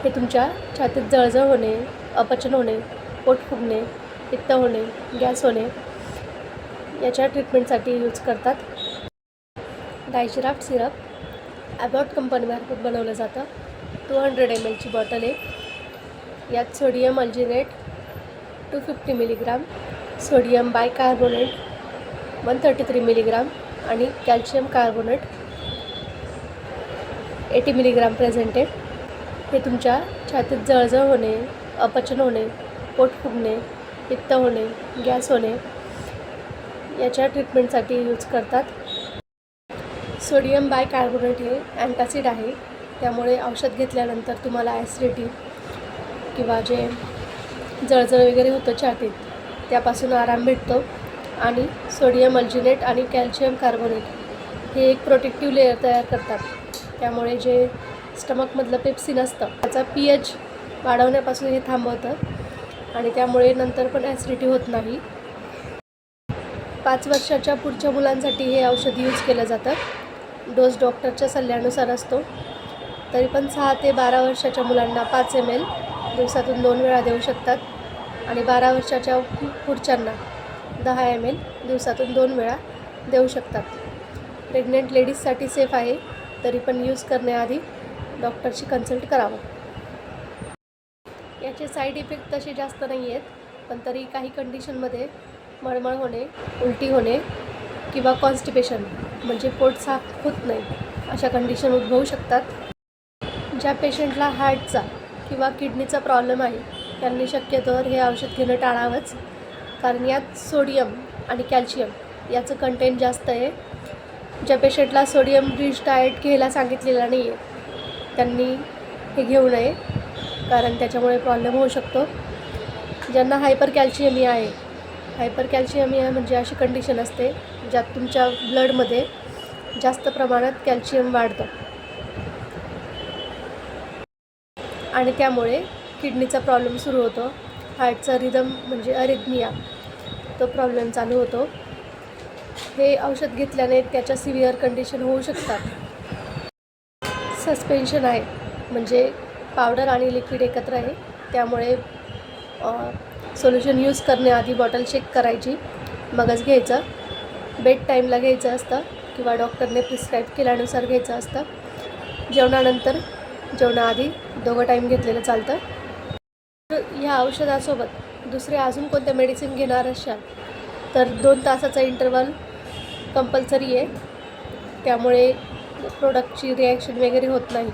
हे तुमच्या छातीत जळजळ होणे, अपचन होणे, पोट फुगणे, पित्त होणे, गॅस होणे याच्या ट्रीटमेंटसाठी यूज करतात. डायशिराफ्ट सिरप ॲबॉट कंपनीमार्फत बनवलं जातं. 200 ml ची बॉटल आहे. यात sodium alginate 250 milligram, sodium bicarbonate 133 milligram आणि कॅल्शियम कार्बोनेट 80 मिलीग्राम प्रेझेंट आहे. हे तुमच्या छातीत जळजळ होणे, अपचन होणे, पोट फुगणे, पित्त होणे, गॅस होणे याच्या ट्रीटमेंटसाठी यूज करतात. सोडियम बायकार्बोनेट हे अँटासिड आहे. त्यामुळे औषध घेतल्यानंतर तुम्हाला ॲसिडिटी किंवा जे जळजळ वगैरे होतं छातीत त्यापासून आराम भेटतो. आणि सोडियम अल्जिनेट आणि कॅल्शियम कार्बोनेट हे एक प्रोटेक्टिव्ह लेअर तयार करतात. त्यामुळे जे स्टमकमधलं पेप्सिन असतं त्याचा pH वाढवण्यापासून हे थांबवतं आणि त्यामुळे नंतर पण ॲसिडिटी होत नाही. 5 वर्षाच्या पुढच्या मुलांसाठी हे औषध यूज केलं जातं. डोस डॉक्टरच्या सल्ल्यानुसार असतो. तरी पण 6 ते 12 वर्षाच्या मुलांना 5 ml दिवसातून 2 वेळा देऊ शकतात आणि 12 वर्षाच्या पुढच्यांना 10 ml दिवसातून 2 वेळा देऊ शकतात. प्रेग्नंट लेडीजसाठी सेफ आहे. तरी पण यूज करण्याआधी डॉक्टरशी कन्सल्ट करावं. याचे साईड इफेक्ट तसे जास्त नाही आहेत, पण तरी काही कंडिशनमध्ये मळमळ होणे, उलटी होणे किंवा कॉन्स्टिपेशन म्हणजे पोट साफ होत नाही अशा कंडिशन उद्भवू शकतात. ज्या पेशंटला हार्टचा किंवा किडनीचा प्रॉब्लेम आहे त्यांनी शक्यतोवर हे औषध घेणं टाळावंच, कारण यात सोडियम आणि कॅल्शियम याचं कंटेंट जास्त आहे. ज्या पेशंटला सोडियम रिच डाएट घ्यायला सांगितलेला नाही आहे त्यांनी हे घेऊ नये, कारण त्याच्यामुळे प्रॉब्लेम होऊ शकतो. ज्यांना हायपर कॅल्शियमिया म्हणजे अशी कंडिशन असते ज्यात तुमच्या ब्लडमध्ये जास्त प्रमाणात कॅल्शियम वाढतं आणि त्यामुळे किडनीचा प्रॉब्लेम सुरू होतो. हार्टचा रिदम म्हणजे अरिथमिया तो प्रॉब्लेम चालू होतो. हे औषध घेतल्याने त्याच्या सिव्हिअर कंडिशन होऊ शकतात. सस्पेन्शन आहे म्हणजे पावडर आणि लिक्विड एकत्र आहे. त्यामुळे सोल्युशन यूज करण्याआधी बॉटल चेक करायची, मगच घ्यायचं. बेड टाईमला घ्यायचं असतं किंवा डॉक्टरने प्रिस्क्राईब केल्यानुसार घ्यायचं असतं. जेवणानंतर, जेवणाआधी दोघं टाईम घेतलेलं चालतं. ह्या औषधासोबत दुसरे अजून कोणत्या मेडिसिन घेणार असाल तर 2 तासाचा इंटरवल कंपल्सरी आहे. त्यामुळे प्रोडक्टची रिॲक्शन वगैरे होत नाही.